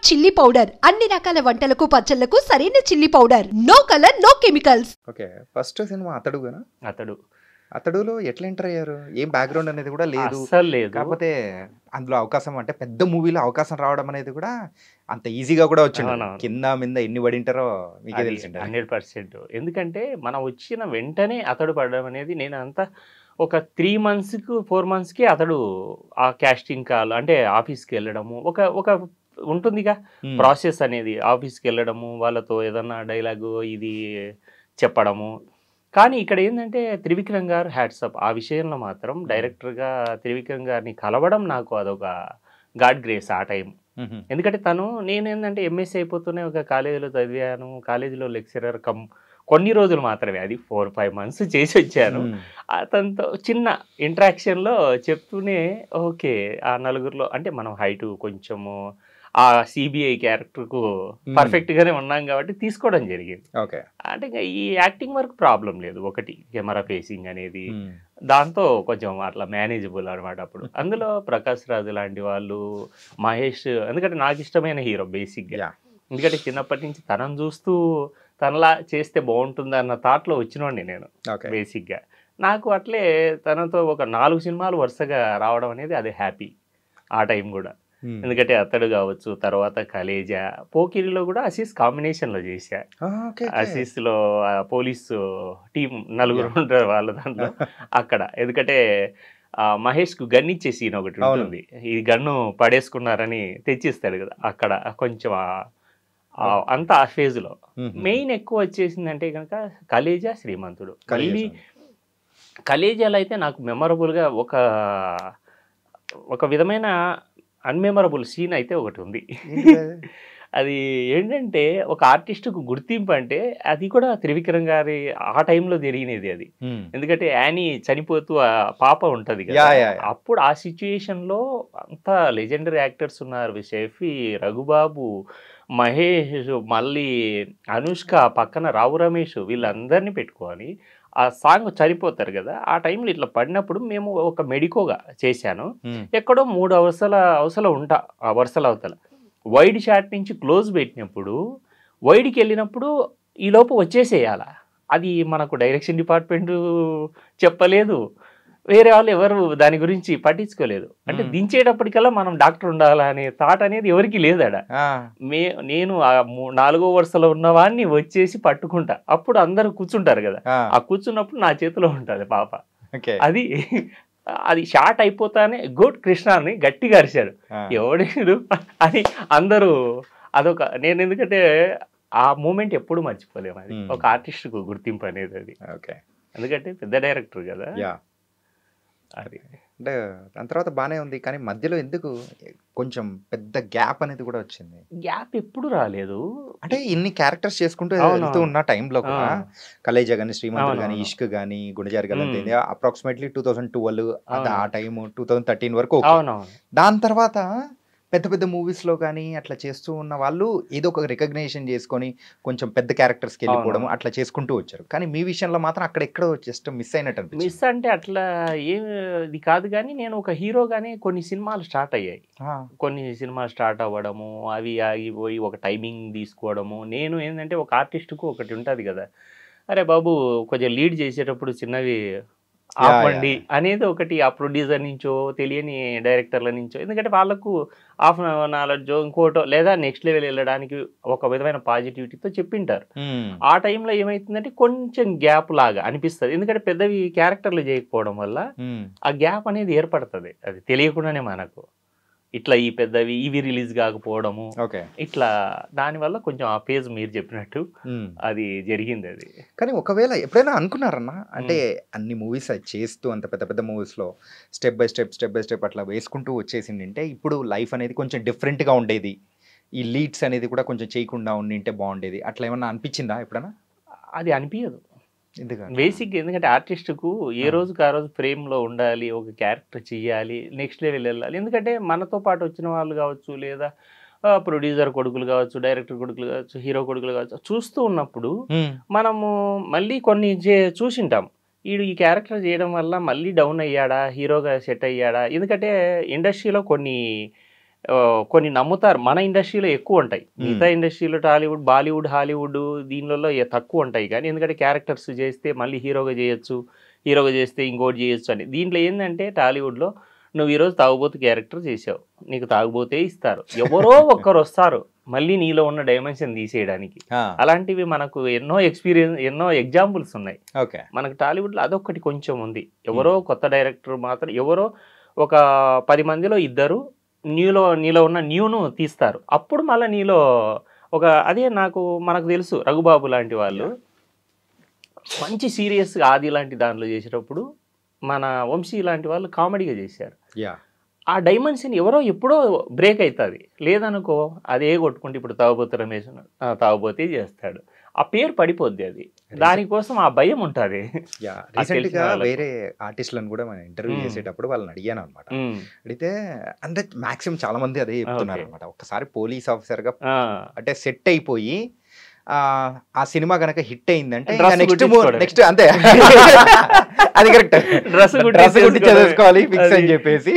Chilli powder అన్ని రకాల వంటలకు పచ్చళ్లకు సరైన chilli powder. No colour no chemicals. Okay. First cinema అతడునా? అతడు. అతడులో ఎట్లా ఎంటర్ అయ్యారు? ఏం బ్యాక్గ్రౌండ్ అనేది కూడా లేదు. అస్సలు లేదు. కాకపోతే అందులో అవకాశం అంటే పెద్ద మూవీలో అవకాశం రావడం అనేది కూడా అంత ఈజీగా కూడా వచ్చింది. అవునవును. కింద మీద ఎన్ని పడింటారో మీకే అది తెలిసిండే. 100%. ఎందుకంటే మనం వచ్చిన వెంటనే అతడు పడడం అనేది నేను అంతా ఒక 3 monthsకి 4 monthsకి అతడు ఆ క్యాస్టింగ్ కాల్ అంటే ఆఫీస్కి వెళ్ళడము ఒక ఒక ఉంటుందిగా ప్రాసెస్ అనేది. ఆఫీస్కి వెళ్ళడము, వాళ్ళతో ఏదన్నా డైలాగు ఇది చెప్పడము. కానీ ఇక్కడ ఏంటంటే త్రివిక్రమ్ గారు హ్యాట్సప్ ఆ విషయంలో మాత్రం డైరెక్టర్గా త్రివిక్రమ్ గారిని కలవడం నాకు అదొక గాడ్ గ్రేస్ ఆ టైం. ఎందుకంటే నేను ఏంటంటే ఎంఎస్సీ అయిపోతూనే ఒక కాలేజీలో చదివాను. కాలేజీలో లెక్చరర్ కొన్ని రోజులు మాత్రమే, అది 4-5 months చేసి వచ్చాను. అతనితో చిన్న ఇంట్రాక్షన్లో చెప్తూనే ఓకే ఆ నలుగురిలో అంటే మనం హైటు కొంచెము ఆ సిబిఐ క్యారెక్టర్కు పర్ఫెక్ట్గానే ఉన్నాం కాబట్టి తీసుకోవడం జరిగింది. ఓకే. అంటే ఇంకా ఈ యాక్టింగ్ వరకు ప్రాబ్లం లేదు. ఒకటి కెమెరా ఫేసింగ్ అనేది దాంతో కొంచెం అట్లా మేనేజబుల్ అనమాట. అప్పుడు అందులో ప్రకాష్ రాజు లాంటి వాళ్ళు, మహేష్, ఎందుకంటే నాకు ఇష్టమైన హీరో బేసిక్గా. ఎందుకంటే చిన్నప్పటి నుంచి తనను చూస్తూ తనలా చేస్తే బాగుంటుంది అన్న థాట్లో వచ్చినోండి నేను బేసిక్గా. నాకు అట్లే తనతో ఒక 4 సినిమాలు వరుసగా రావడం అనేది అది హ్యాపీ ఆ టైం కూడా. ఎందుకంటే అతడు కావచ్చు, తర్వాత కలేజా, పోకిరిలో కూడా అసీస్ కాంబినేషన్లో చేశా. అసీస్లో పోలీసు టీం 4 ఉంటారు వాళ్ళ దాంట్లో అక్కడ. ఎందుకంటే మహేష్కు గన్ ఇచ్చే సీన్ ఒకటి ఉంటుంది. ఈ గన్ను పడేసుకున్నారని తెచ్చిస్తాడు కదా, అక్కడ కొంచెం అంతా ఆ ఫేజ్లో. మెయిన్ ఎక్కువ వచ్చేసిందంటే కనుక కలేజా, శ్రీమంతుడు. మళ్ళీ కలేజాలో అయితే నాకు మెమరబుల్గా ఒక విధమైన అన్మెమరబుల్ సీన్ అయితే ఒకటి ఉంది. అది ఏంటంటే ఒక ఆర్టిస్టుకు గుర్తింపు అంటే అది కూడా త్రివిక్రమ్ గారి ఆ టైంలో జరిగినది అది. ఎందుకంటే యానీ చనిపోతూ ఆ పాప ఉంటుంది కదా, అప్పుడు ఆ సిచ్యుయేషన్లో అంతా లెజెండరీ యాక్టర్స్ ఉన్నారు. షెఫీ, రఘుబాబు, మహేష్, మళ్ళీ అనుష్క, పక్కన రావు రమేష్, వీళ్ళందరినీ పెట్టుకొని ఆ సాంగ్ చనిపోతారు కదా, ఆ టైంలో ఇట్లా పడినప్పుడు మేము ఒక మెడికోగా చేశాను. ఎక్కడో 3 అవసరం ఉంటా ఆ వరుసల అవతల వైడ్ షాట్ నుంచి క్లోజ్ పెట్టినప్పుడు వైడ్కి వెళ్ళినప్పుడు ఈ లోపు వచ్చేసేయాల. అది మనకు డైరెక్షన్ డిపార్ట్మెంట్ చెప్పలేదు, వేరే వాళ్ళు ఎవరు దాని గురించి పట్టించుకోలేదు. అంటే దించేటప్పటికల్లా మనం డాక్టర్ ఉండాలా అనే థాట్ అనేది ఎవరికి లేదడ. నేను ఆ 4వ వరుసలో ఉన్నవాడిని వచ్చేసి పట్టుకుంటా. అప్పుడు అందరూ కూర్చుంటారు కదా, ఆ కూర్చున్నప్పుడు నా చేతిలో ఉంటుంది పాప. అది షార్ట్ అయిపోతానే గుడ్ కృష్ణ అని గట్టిగా అరిశాడు. ఎవడు అని అందరూ అదొక నేను ఎందుకంటే ఆ మూమెంట్ ఎప్పుడు మర్చిపోలేము. అది ఒక ఆర్టిస్ట్కు గుర్తింపు అనేది అది. ఎందుకంటే పెద్ద డైరెక్టర్ కదా అది. అంటే దాని తర్వాత బాగానే ఉంది, కానీ మధ్యలో ఎందుకు కొంచెం పెద్ద గ్యాప్ అనేది కూడా వచ్చింది? గ్యాప్ ఎప్పుడు రాలేదు. అంటే ఇన్ని క్యారెక్టర్స్ చేసుకుంటూ వెళ్తూ ఉన్న టైంలో కూడా కలేజా కానీ, శ్రీమంతుడు కానీ, ఇష్క్ కానీ, గుండెజారి గల్లంతైంది అప్రాక్సిమేట్లీ 2012 ఆ టైము 2013 వరకు. దాని తర్వాత పెద్ద పెద్ద మూవీస్లో కానీ అట్లా చేస్తూ ఉన్న వాళ్ళు ఏదో ఒక రికగ్నేషన్ చేసుకొని కొంచెం పెద్ద క్యారెక్టర్స్కి వెళ్ళిపోవడం అట్లా చేసుకుంటూ వచ్చారు. కానీ మీ విషయంలో మాత్రం అక్కడెక్కడో జస్ట్ మిస్ అయినట్టు అనిపించింది. మిస్ అంటే అట్లా ఏది కాదు, కానీ నేను ఒక హీరోగానే కొన్ని సినిమాలు స్టార్ట్ అయ్యాయి. కొన్ని సినిమాలు స్టార్ట్ అవ్వడము, అవి ఆగిపోయి ఒక టైమింగ్ తీసుకోవడము. నేను ఏంటంటే ఒక ఆర్టిస్ట్కు ఒకటి ఉంటుంది కదా, అరే బాబు కొంచెం లీడ్ చేసేటప్పుడు చిన్నవి ఆపండి అనేది ఒకటి ఆ ప్రొడ్యూసర్ నుంచో తెలియని డైరెక్టర్ల నుంచో. ఎందుకంటే వాళ్ళకు హాఫ్ నాలెడ్జ్ ఇంకోటో లేదా నెక్స్ట్ లెవెల్ వెళ్ళడానికి ఒక విధమైన పాజిటివిటీతో చెప్పింటారు. ఆ టైంలో ఏమవుతుందంటే కొంచెం గ్యాప్ లాగా అనిపిస్తుంది. ఎందుకంటే పెద్దవి క్యారెక్టర్లు చేయకపోవడం వల్ల ఆ గ్యాప్ అనేది ఏర్పడుతుంది, అది తెలియకుండానే మనకు. ఇట్లా ఈ పెద్దవి ఇవి రిలీజ్ కాకపోవడము, ఇట్లా దానివల్ల కొంచెం ఆ పేజ్ మీరు చెప్పినట్టు అది జరిగింది. అది కానీ ఒకవేళ ఎప్పుడైనా అనుకున్నారన్నా, అంటే అన్ని మూవీస్ చేస్తూ అంత పెద్ద పెద్ద మూవీస్లో స్టెప్ బై స్టెప్ అట్లా వేసుకుంటూ వచ్చేసింది అంటే ఇప్పుడు లైఫ్ అనేది కొంచెం డిఫరెంట్గా ఉండేది, ఈ లీడ్స్ అనేది కూడా కొంచెం చేయకుండా ఉండింటే బాగుండేది, అట్లా ఏమన్నా అనిపించిందా ఎప్పుడైనా? అది అనిపించదు బేసిక్. ఎందుకంటే ఆర్టిస్ట్కు ఏ రోజుకి ఆ రోజు ఫ్రేమ్లో ఉండాలి, ఒక క్యారెక్టర్ చెయ్యాలి, నెక్స్ట్ లెవెల్ వెళ్ళాలి. ఎందుకంటే మనతో పాటు వచ్చిన వాళ్ళు కావచ్చు, లేదా ప్రొడ్యూసర్ కొడుకులు కావచ్చు, డైరెక్టర్ కొడుకులు కావచ్చు, హీరో కొడుకులు కావచ్చు, చూస్తూ ఉన్నప్పుడు మనము మళ్ళీ కొన్ని చూసింటాం. ఈ క్యారెక్టర్ చేయడం వల్ల మళ్ళీ డౌన్ అయ్యాడా, హీరోగా సెట్ అయ్యాడా. ఎందుకంటే ఇండస్ట్రీలో కొన్ని కొన్ని నమ్ముతారు. మన ఇండస్ట్రీలో ఎక్కువ ఉంటాయి, మిగతా ఇండస్ట్రీలో టాలీవుడ్, బాలీవుడ్, హాలీవుడ్ దీనిలో తక్కువ ఉంటాయి. కానీ ఎందుకంటే క్యారెక్టర్స్ చేస్తే మళ్ళీ హీరోగా చేయొచ్చు, హీరోగా చేస్తే ఇంకోటి చేయొచ్చు అని. దీంట్లో ఏంటంటే టాలీవుడ్లో నువ్వు ఈరోజు తాగుబోతు క్యారెక్టర్ చేసావు, నీకు తాగుబోతే ఇస్తారు, ఎవరో ఒక్కరు వస్తారు మళ్ళీ నీలో ఉన్న డైమెన్షన్ తీసేయడానికి. అలాంటివి మనకు ఎన్నో ఎగ్జాంపుల్స్ ఉన్నాయి. మనకు టాలీవుడ్లో అదొక్కటి కొంచెం ఉంది. ఎవరో కొత్త డైరెక్టర్ మాత్రం, ఎవరో ఒక 10 మందిలో ఇద్దరు నీలో ఉన్న న్యూను తీస్తారు. అప్పుడు మళ్ళీ నీలో ఒక అదే మనకు తెలుసు రఘుబాబు లాంటి వాళ్ళు మంచి సీరియస్గా ఆది లాంటి దాంట్లో చేసేటప్పుడు మన వంశీ లాంటి వాళ్ళు కామెడీగా చేశారు. ఆ డైమెన్షన్ ఎవరో ఎప్పుడో బ్రేక్ అవుతుంది. లేదనుకో అదే కొట్టుకుంటే ఇప్పుడు తాగుబోతు రమేష్ తాగుబోతే చేస్తాడు, ఆ పేరు పడిపోద్ది. అది దానికోసం ఆ భయం ఉంటుంది. రీసెంట్గా వేరే ఆర్టిస్టులను కూడా మనం ఇంటర్వ్యూ చేసేటప్పుడు వాళ్ళని అడిగాను అనమాట. అడిగితే అంటే మాక్సిమం చాలా మంది అదే చెప్తున్నారు అనమాట. ఒక్కసారి పోలీస్ ఆఫీసర్గా అంటే సెట్ అయిపోయి ఆ సినిమా గనక హిట్ అయిందంటే నెక్స్ట్ అంతే, అది కరెక్ట్, డ్రెస్ గురించి చదువుకోవాలి ఫిక్స్ అని చెప్పేసి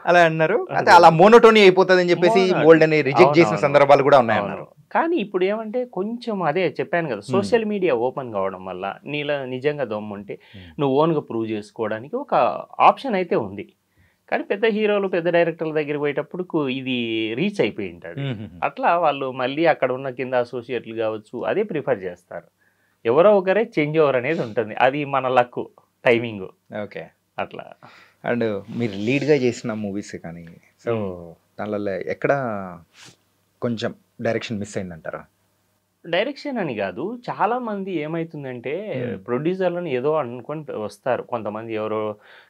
అలా అన్నారు. అంటే అలా మోనోటోనీ అయిపోతుంది అని చెప్పేసి మోల్డ్ అని రిజెక్ట్ చేసిన సందర్భాలు కూడా ఉన్నాయన్నారు. కానీ ఇప్పుడు ఏమంటే కొంచెం అదే చెప్పాను కదా, సోషల్ మీడియా ఓపెన్ కావడం వల్ల నీలో నిజంగా దమ్ముంటే నువ్వు ఓన్గా ప్రూవ్ చేసుకోవడానికి ఒక ఆప్షన్ అయితే ఉంది. కానీ పెద్ద హీరోలు, పెద్ద డైరెక్టర్ల దగ్గరికి పోయేటప్పుడు ఇది రీచ్ అయిపోయి ఉంటుంది. అట్లా వాళ్ళు మళ్ళీ అక్కడ ఉన్న కింద అసోసియేట్లు కావచ్చు అదే ప్రిఫర్ చేస్తారు. ఎవరో ఒకరే చేంజ్ ఓవర్ అనేది ఉంటుంది. అది మన లక్, టైమింగ్. ఓకే, అట్లా. అండ్ మీరు లీడ్గా చేసిన మూవీస్ కానీ సో దానిలో ఎక్కడ కొంచెం డైరెక్షన్ మిస్ అయిందంటారా? డైరెక్షన్ అని కాదు, చాలా మంది ఏమవుతుందంటే ప్రొడ్యూసర్లను ఏదో అనుకొని వస్తారు. కొంతమంది ఎవరో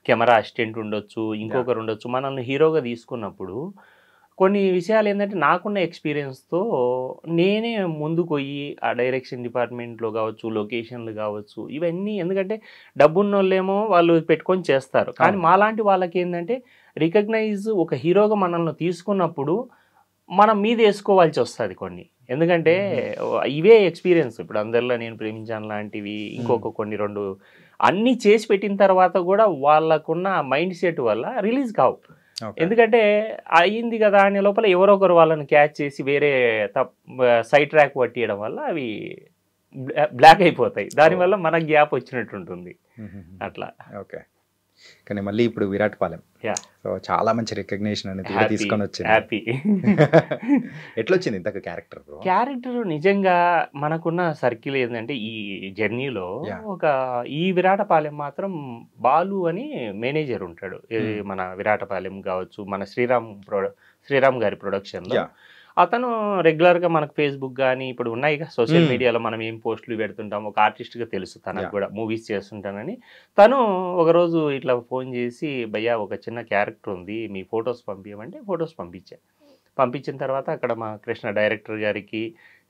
కెమెరా అసిస్టెంట్ ఉండొచ్చు, ఇంకొకరు ఉండొచ్చు. మనల్ని హీరోగా తీసుకున్నప్పుడు కొన్ని విషయాలు ఏంటంటే నాకున్న ఎక్స్పీరియన్స్తో నేనే ముందుకు పోయి ఆ డైరెక్షన్ డిపార్ట్మెంట్లో కావచ్చు, లొకేషన్లు కావచ్చు, ఇవన్నీ ఎందుకంటే డబ్బున్న వాళ్ళేమో వాళ్ళు పెట్టుకొని చేస్తారు. కానీ మాలాంటి వాళ్ళకి ఏంటంటే రికగ్నైజ్ ఒక హీరోగా మనల్ని తీసుకున్నప్పుడు మనం మీద వేసుకోవాల్సి వస్తుంది కొన్ని. ఎందుకంటే ఇవే ఎక్స్పీరియన్స్. ఇప్పుడు అందరిలో నేను ప్రేమించాను లాంటివి, ఇంకొక కొన్ని 2 అన్నీ చేసి పెట్టిన తర్వాత కూడా వాళ్ళకున్న మైండ్ సెట్ వల్ల రిలీజ్ కావు. ఎందుకంటే అయ్యింది కదా అనే లోపల ఎవరో ఒకరు వాళ్ళని క్యాచ్ చేసి వేరే సైడ్ ట్రాక్ పట్టియడం వల్ల అవి బ్లాక్ అయిపోతాయి. దానివల్ల మనకు గ్యాప్ వచ్చినట్టు ఉంటుంది. అట్లా. ఓకే, కానీ మళ్ళీ ఇప్పుడు విరాట్ పాలెం సో చాలా మంచి రికగ్నిషన్ అనేది తీసుకొని వచ్చింది. హ్యాపీ. ఎట్లా వచ్చింది ఇంతకు క్యారెక్టర్? క్యారెక్టర్ నిజంగా మనకున్న సర్కిల్ ఏంటంటే ఈ జర్నీలో ఈ విరాటపాలెం మాత్రం బాలు అని మేనేజర్ ఉంటాడు. మన విరాటపాలెం కావచ్చు, మన శ్రీరామ్ గారి ప్రొడక్షన్లో అతను రెగ్యులర్గా మనకు ఫేస్బుక్ కానీ ఇప్పుడు ఉన్నాయి సోషల్ మీడియాలో మనం ఏం పోస్టులు పెడుతుంటాం, ఒక ఆర్టిస్ట్గా తెలుసు తనకు కూడా, మూవీస్ చేస్తుంటానని. తను ఒకరోజు ఇట్లా ఫోన్ చేసి, భయ్యా ఒక చిన్న క్యారెక్టర్ ఉంది, మీ ఫొటోస్ పంపించమంటే ఫొటోస్ పంపించిన తర్వాత అక్కడ మా కృష్ణ డైరెక్టర్ గారికి,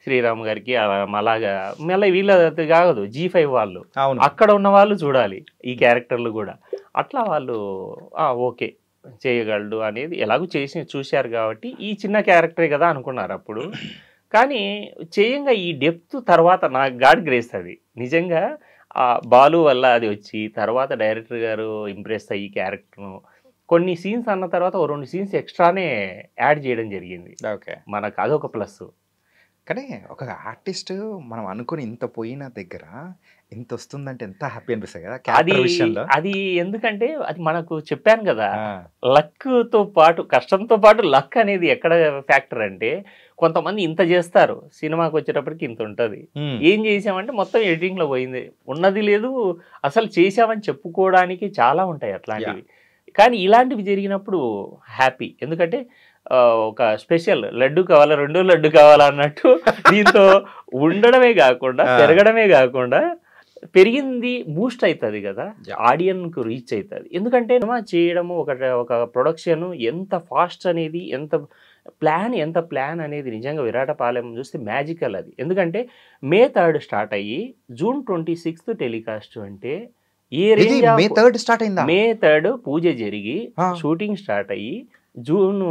శ్రీరామ్ గారికి అలాగా మళ్ళీ వీళ్ళది కాదు G5 వాళ్ళు అక్కడ ఉన్న వాళ్ళు చూడాలి ఈ క్యారెక్టర్లు కూడా. అట్లా వాళ్ళు ఓకే చేయగలడు అనేది ఎలాగో చూశారు కాబట్టి ఈ చిన్న క్యారెక్టరే కదా అనుకున్నారు అప్పుడు. కానీ చేయంగా ఈ డెప్త్ తర్వాత నాకు గాడ్ గ్రేస్ అది నిజంగా బాలు వల్ల అది వచ్చి తర్వాత డైరెక్టర్ గారు ఇంప్రెస్ అయ్యి క్యారెక్టర్ను కొన్ని సీన్స్ అన్న తర్వాత 2 సీన్స్ ఎక్స్ట్రానే యాడ్ చేయడం జరిగింది. ఓకే, మనకు అదొక ప్లస్. కానీ ఒక ఆర్టిస్ట్ మనం అనుకుని ఇంత పోయిన దగ్గర ఇంత వస్తుందంటే ఎంత హ్యాపీ అనిపిస్తుంది కదా. అది ఎందుకంటే అది మనకు చెప్పాను కదా, లక్తో పాటు కష్టంతో పాటు లక్ అనేది ఎక్కడ ఫ్యాక్టర్ అంటే కొంతమంది ఇంత చేస్తారు, సినిమాకి వచ్చేటప్పటికి ఇంత ఉంటుంది. ఏం చేసామంటే మొత్తం ఎడిటింగ్లో పోయింది, ఉన్నది లేదు, అసలు చేసామని చెప్పుకోవడానికి చాలా ఉంటాయి అట్లాంటివి. కానీ ఇలాంటివి జరిగినప్పుడు హ్యాపీ. ఎందుకంటే ఒక స్పెషల్ లడ్డు కావాలా, 2 లడ్డు కావాలా అన్నట్టు దీంతో ఉండడమే కాకుండా పెరగడమే కాకుండా పెరిగింది బూస్ట్ అవుతుంది కదా, ఆడియన్కు రీచ్ అవుతుంది. ఎందుకంటే సినిమా చేయడము ఒక ప్రొడక్షన్ ఎంత ఫాస్ట్ అనేది, ఎంత ప్లాన్ అనేది నిజంగా విరాటపాలెం చూస్తే మ్యాజికల్ అది. ఎందుకంటే May 3 స్టార్ట్ అయ్యి June 26 టెలికాస్ట్ అంటే ఏ రేంజ్. May 3 పూజ జరిగి షూటింగ్ స్టార్ట్ అయ్యి June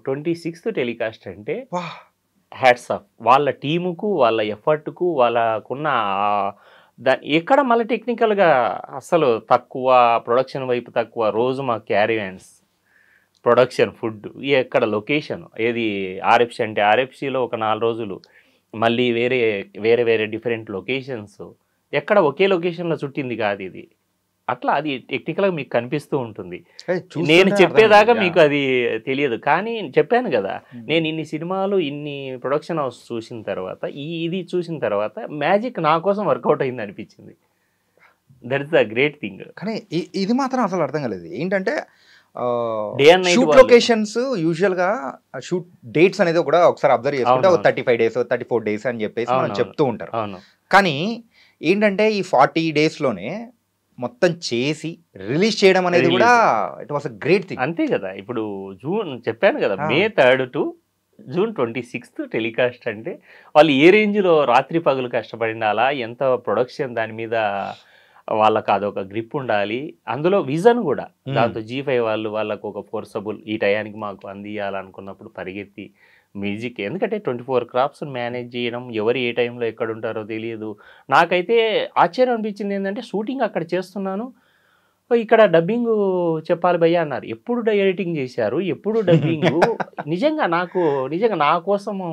26 టెలికాస్ట్ అంటే హ్యాట్స్ ఆఫ్ వాళ్ళ టీముకు, వాళ్ళ ఎఫర్ట్కు, వాళ్ళకున్న ఎక్కడ మళ్ళీ టెక్నికల్గా అసలు తక్కువ, ప్రొడక్షన్ వైపు తక్కువ, రోజు మా క్యారీవ్యాన్స్ ప్రొడక్షన్, ఫుడ్, ఎక్కడ లొకేషన్, ఏది ఆర్ఎఫ్సి అంటే ఆర్ఎఫ్సిలో ఒక 4 రోజులు, మళ్ళీ వేరే వేరే వేరే డిఫరెంట్ లొకేషన్స్, ఎక్కడ ఒకే లొకేషన్లో చుట్టింది కాదు ఇది. అట్లా అది టెక్నికల్గా మీకు కనిపిస్తూ ఉంటుంది. నేను చెప్పేదాకా మీకు అది తెలియదు. కానీ చెప్పాను కదా, నేను ఇన్ని సినిమాలు ఇన్ని ప్రొడక్షన్ హౌస్ చూసిన తర్వాత ఇది చూసిన తర్వాత మ్యాజిక్ నా కోసం వర్కౌట్ అయింది అనిపించింది. That is the great thing. కానీ ఇది మాత్రం అసలు అర్థం కాలేదు. ఏంటంటే day and night shoot locations usual గా షూట్ డేట్స్ అనేది కూడా ఒకసారి అబ్జర్వ్ చేసుకుంటే 35 days 34 days అని చెప్పేసి మనం చెప్తూ ఉంటారు. కానీ ఏంటంటే ఈ 40 days లోనే మొత్తం చేసి రిలీజ్ చేయడం అనేది కూడా it was a great thing. అంతే కదా. ఇప్పుడు జూన్ చెప్పాను కదా, May 3rd to June 26th telecast అంటే వాళ్ళు ఏ రేంజ్లో రాత్రి పగలు కష్టపడిండాలా, ఎంత ప్రొడక్షన్ దాని మీద వాళ్ళకి అదొక గ్రిప్ ఉండాలి, అందులో విజన్ కూడా. దాంతో G5 వాళ్ళకు ఒక ఫోర్సబుల్ ఈ టయానికి మాకు అందియాలనుకున్నప్పుడు పరిగెత్తి మ్యూజిక్, ఎందుకంటే 24 క్రాఫ్ట్స్ మేనేజ్ చేయడం, ఎవరు ఏ టైంలో ఎక్కడ ఉంటారో తెలియదు. నాకైతే ఆశ్చర్యం అనిపించింది ఏంటంటే, షూటింగ్ అక్కడ చేస్తున్నాను, ఇక్కడ డబ్బింగ్ చెప్పాలి భయ్య అన్నారు. ఎప్పుడు ఎడిటింగ్ చేశారు, ఎప్పుడు డబ్బింగ్? నిజంగా నా కోసము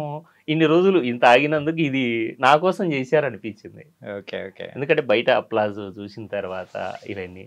ఇన్ని రోజులు ఇంత ఆగినందుకు ఇది నా కోసం చేశారు అనిపించింది. Okay okay. ఎందుకంటే బయట అప్లాజ్ చూసిన తర్వాత ఇవన్నీ